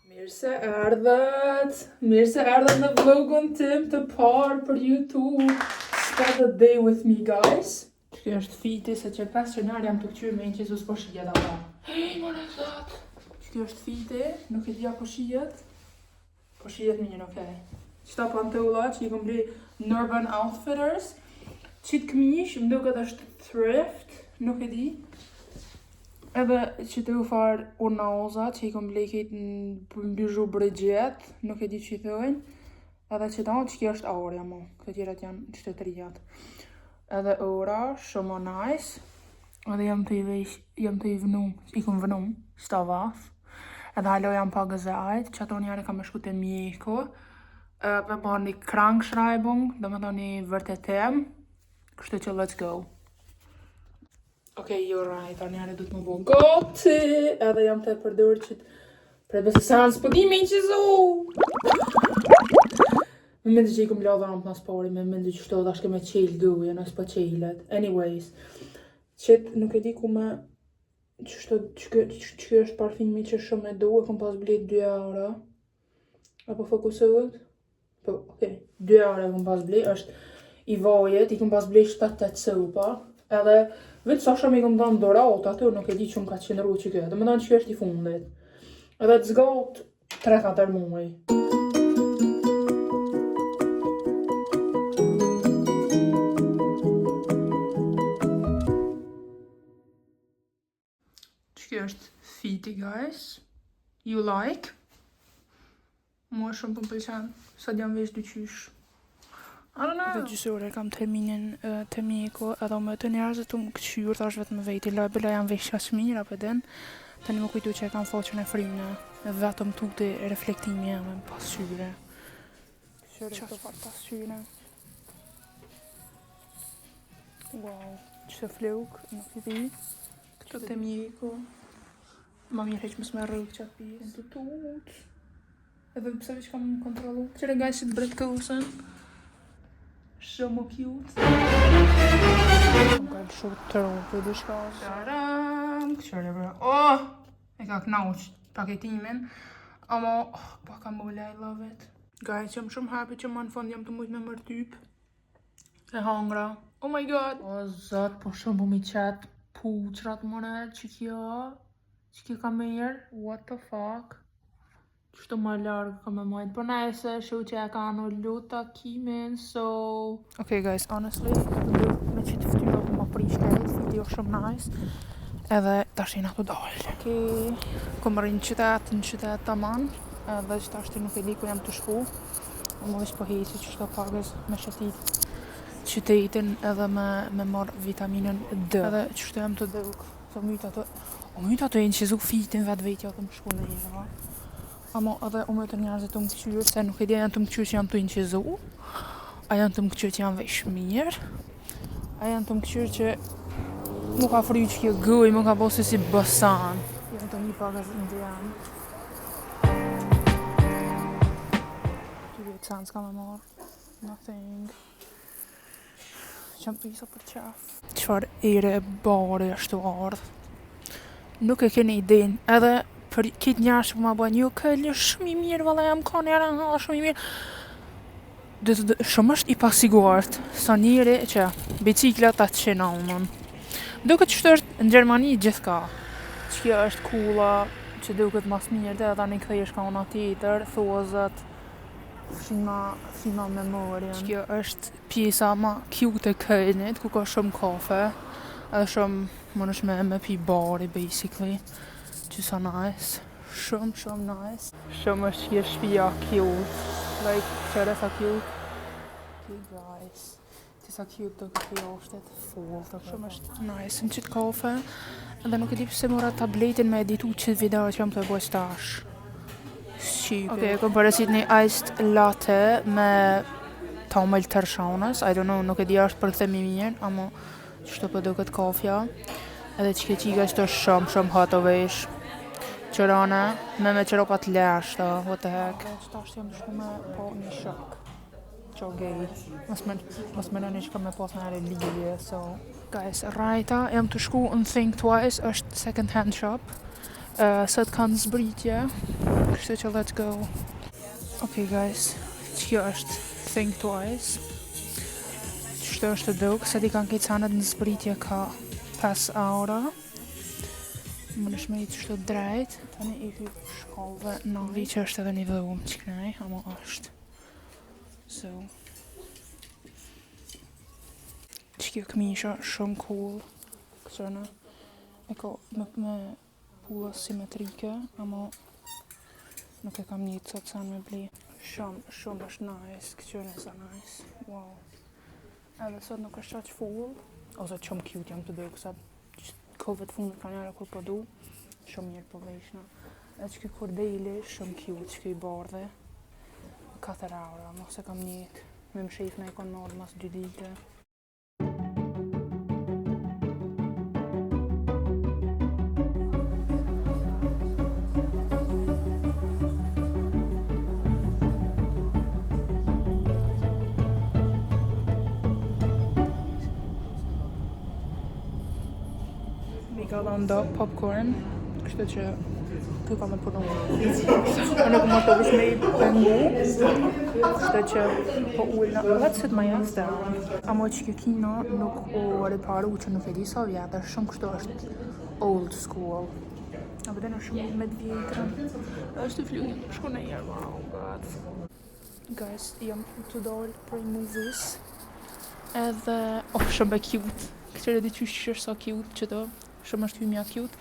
Mirë se ardhët në vlogun tim të parë për YouTube. Start a day with me, guys. Kjo është fiti, se që 5 janar jam të këqyrë me që zus po shijet ata. Hej, më në zot! Kjo është fiti, nuk e dja po shijet. Po shijet mirë, okej. Qëta pantulla që i kom bli në Urban Outfitters. Qitë këmish, më duket është thrift, nuk e di. Edhe që të u farë urnaoza që i kom blejkit në bijou Bridget, nuk e di që i thojnë. Edhe që ta që kjo është aurja mo, këtë tjerat janë qytetërijat. Edhe ora, shumë nice. Edhe jam të i vënu, i kom vënu, shta vath. Edhe halo jam pa gëzajt, që ato njare ka me shku të mjeko. Me ba një krankschreibung, dhe me do një vërtetem. Kështu që let's go. Okej, you're right, arë njare du të më bo gati, edhe jam të e përdur që për besë sanë s'pëdimi që zu. Me mendë që i këm ladha në pas pari, me mendë që shto dhe ashke me qelë gëuje, nësë pa qelet. Anyways, qëtë nuk e di ku me, që është parfimi që shumë e do, e kom pas blet 2 euro. Apo fokusohet? Po, okej, 2 euro e kom pas blet, është i vajet, i kom pas blet 7-8 sopa, edhe vetë sa shumë i kom danë dorat, ato nuk e di që më ka qenëru që këtë, dhe më danë që është i fundit. Edhe të zgat 3-4 muaj. Që është fiti, guys. You like? Mua shumë për më pëlqen, sa jam vesh dy qysh. I don't know. Dhe gjysore kam terminin të mjeko, edhe me të njerëzit të më këqyrë, thash vetë më vejti, bëla jam vesh qas mirë, apo den, të një më kujtu që e kam foqën e frime, vetëm tuti reflektimi e me pasqyre. Qërë të fatë pasqyre. Wow, që të fluk, nuk i di. Këto të mjeko. Ma mirë heq mësë me rrëk që atë pjesë. Në të tutë. Edhe pëse që kam kontrolu. Qëre gajsit bretkosën. Shumë cute. Kam kallë shumë të rohë për dhe shkaz. Taram! Qëre bro. Oh! E ka knauq paketimin. Amo, pa kam bole, I love it. Guys, jam shumë happy që ma në fond jam të mujt me mërtyp. E hangra. Oh my god! O zot, po shumë bu mi qat puqrat mëre, që kjo ka mirë. What the fuck? Qështu më largë ka me majtë, për nëjse shu që e ka në luta kimin, so... Okay guys, honestly, me që të ftyra ku ma prishtet, video shumë nice, edhe tash jena të dalë. Okay, kom rrinë në qytet të man, edhe që tash nuk e di ku jam të shku, më vesh po hejsi që shto pagës me shetit qytetin edhe me marrë vitaminën D. Edhe që shto jam të dëvuk, të myta të... O myta të jenë që zuk fitin vetë vetja të më shku në jeva. Amo edhe u me të njerëzit të më këqyrë, se nuk e di janë të më këqyrë që janë të inqizu, a janë të më këqyrë që janë vesh mirë, a janë të më këqyrë që mu ka fry që kjo gëj, mu ka bosi si bësan. Janë të një pagas indian. Ty vjetë sans ka me marë. Nothing. Qëm pisa për qaf. Qfar ere e bare ashtu ardhë. Nuk e keni idejnë, edhe për kitë njerë që ma bëjnë, jo këllë shumë I mirë, valla jam ka njerë shumë I mirë. Shumë është I pasiguart, sa njëri që bicikla 800 unën. Duket që është në Gjermani gjithka. Që kjo është kula, që duket mas mirë, dhe edhe një këthej është ka unë tjetër, thozët, fina memorien. Që kjo është pjesa ma cute e këllnit, ku ka shumë kafe, edhe shumë më nësh me pi bari, basically. Që sa nice, shumë nice. Shumë është që shpia cute, like, qëre sa cute. Okay guys, që sa cute do këtë jashtet, full të shumë është nice në qitë kafe. Edhe nuk e di pëse mora tabletin me editu qitë video që jam të e boj stash. Shqype. Okay, kom përësit një iced latte me tamëll tërshanës, I don't know, nuk e di është për këtë mi mirë, amo qështë për do këtë kafja. Edhe që qiga është shumë hot o vesh. Qërana, me qëropat lashta, what the heck. Qëta është jam shku me po një shok. Qo gay. Mos me në një shka me pas në ere lidhje, so... Guys, rajta, jam të shku në Think Twice, është second hand shop. Sot kanë zbritje, kështu që let's go. Okay guys, kjo është Think Twice. Qështu është të duk, se ti kanë këtë sanët në zbritje ka 5 euro. Më nëshme i qështu drejt, tani i ty shkollëve në vi që është edhe një dhëgum që kënej, ama është. So. Që kjo këmisha shumë cool, kësërna. E ko me pula simetrike, ama nuk e kam një të sot sanë me bli. Shumë është nice, këqyre sa nice, wow. Edhe sot nuk është qaq full, ose shumë cute jam të duk, sa Covid fundet ka njëra kur po du, shumë njërë po vejshna. Edhe që kur dejli, shumë cute, që këj bardhe, 4 euro, mos e kam njët, me më shif në ikon nërë mas 2 ditë. Ka dhe ndo popcorn, kështu që kjo ka me punu. Më nuk më të vish me i pengu, kështu që po ullë në let's sit my ass down. Amo që kjo kino nuk o reparu që nuk e di sa vjetër, shumë kështu është old school. A bëdhe në shumë me të vjetërën. është të fluhin, shko në jerë, wow, god. Guys, jam të dollë për movies, edhe, shumë e cute. Këtëre di që është sa cute që do. Shumë është hymja cute,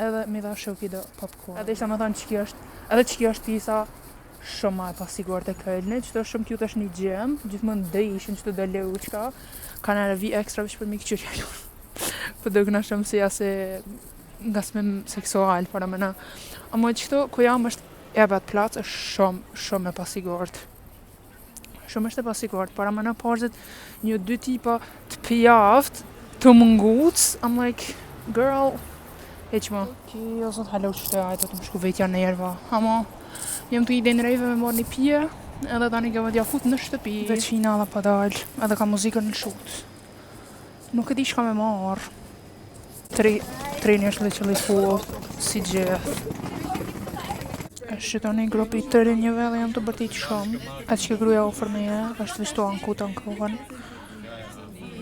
edhe mi dha shoki do popcorn. Edhe isha më thonë që kjo është pisa shumë ma e pasigurt e këllni, që të shumë cute është një gjem, gjithmonë dhe ishin që të do leuqka, ka në revi ekstra vësh për mi këqyr jallur. Për do këna shumë si ase nga smim seksual, para me na. Amo që këto, ku jam është ebet plac, është shumë e pasigurt. Shumë është e pasigurt, para me na parzit një 2 tipa të pjaft, të munguc, I'm like, girl, heqma. Ki, o sot halo që të ajto të më shku vetja në erva. Ama, jam të ide në rejve me marrë një pje, edhe tani ke vëdja fut në shtëpi. Veqina dhe pa dalë, edhe ka muzikën në shut. Nuk e di shka me marrë. Treni është literally full, si gjithë. Është që tani grupi të rinjëve dhe jam të bërtit shumë. Atë që gruja ofër me je, është vishtuan kuta në kohën.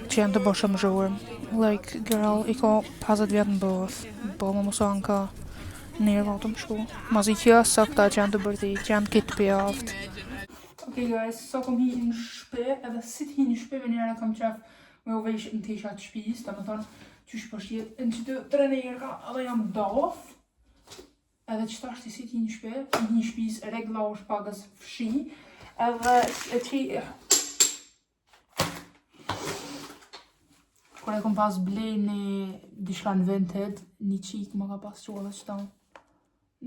Që janë të bo shumë zhurëm. Like, girl, I ka 50 vjetë në bëth. Po, më mësoan ka njerë të më shku. Mazi kjo, sa këta që janë të bërti, që janë kitë pjaft. Ok, guys, sa kom hi në shpe, edhe si të hi në shpe, venjere kam qef me u vesh në tisha të shpis, të më thonë, që shpështjet, në që të trenerë ka, edhe jam dof, edhe që ta është si të hi në shpe, një shpis regla është pagës fshi, edhe që kur e kom pas blej një dishka në Vinted, një qik më ka pas qua dhe qëta.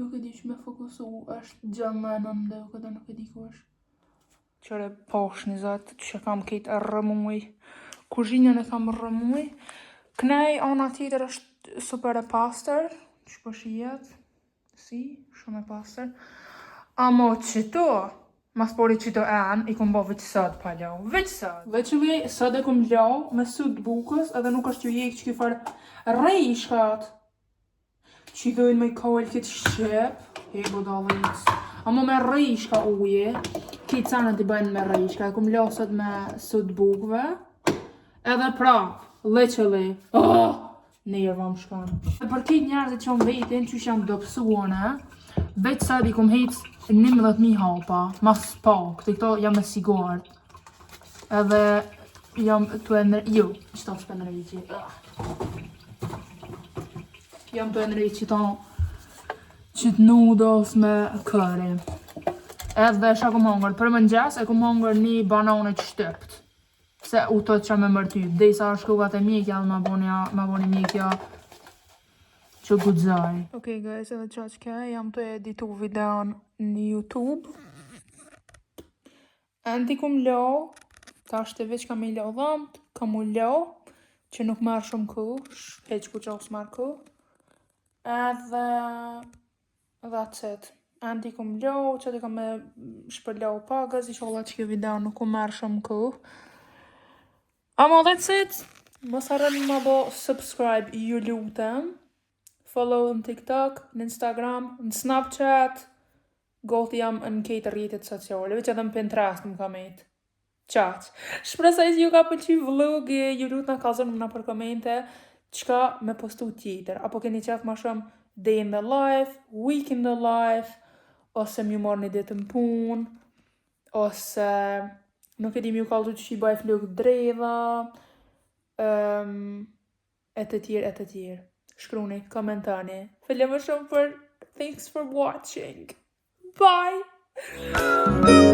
Nuk e di që me fokusu, është gjallë në ndë, këtë nuk e di ku është. Qëre posh një zëtë, që kam kejtë rëmuj, kuzhinjën e kam rëmuj. Kënej, ana tjetër është super e pastër, që po shijet, si, shumë e pastër. Amo qëto, mas pori që të I kom bo veç sot pa lau. Veç sot. Veç ujej, sot e kom lau me sut bukës, edhe nuk është ju jek që ki farë rejshkat. Që I dojnë me I kohel këtë shqep, hego dalëjës. Amo me rejshka uje, ki canët I bëjnë me rejshka, e kom lau sot me sut bukëve. Edhe prap, literally, njerë vam shkan. Dhe për këtë njerëzit që më vetin, që janë dopsuone, veç sot I kom hejtë 11.000 hapa, mas pak, të këto jam e sigur. Edhe jam të që ta s'pe nërejqi. Jam të nërejqi ta qëtë noodles me curry. Edhe shka kom hongër, për mëngjes e kom hongër një banane që shtypt. Se u të që me mërtyp, dhe sa shkuvat e mjekja dhe ma boni mjekja që gudzaj. Ok guys, edhe qaqke, jam të editu videon në YouTube. Enti kum lo, ta është veç kam I lo dhamt, kam u lo, që nuk marrë shumë ku, heq ku që osë marrë ku. Edhe, that's it. Enti kum lo, që të kam me shpërlo pagës, I sholla që kjo video nuk ku marrë shumë ku. Amo, that's it. Mos harroni ma bo subscribe, ju lutem. follow në TikTok, në Instagram, në Snapchat, gati jam në këtë rrjetet sociale, veç edhe në Pinterest më kamet. Qaq. Shpresoj që ju ka pëlqy vlogi, ju lut na kallzoni në për komente çka me postu tjetër, apo keni qef ma shumë day in the life, week in the life, ose m'ju marrë një ditë në punë, ose nuk e di m'ju kallzu që i baj vlog dreva, e të tjerë. Shkruni, komentani. Falem më shumë për thanks for watching. Bye!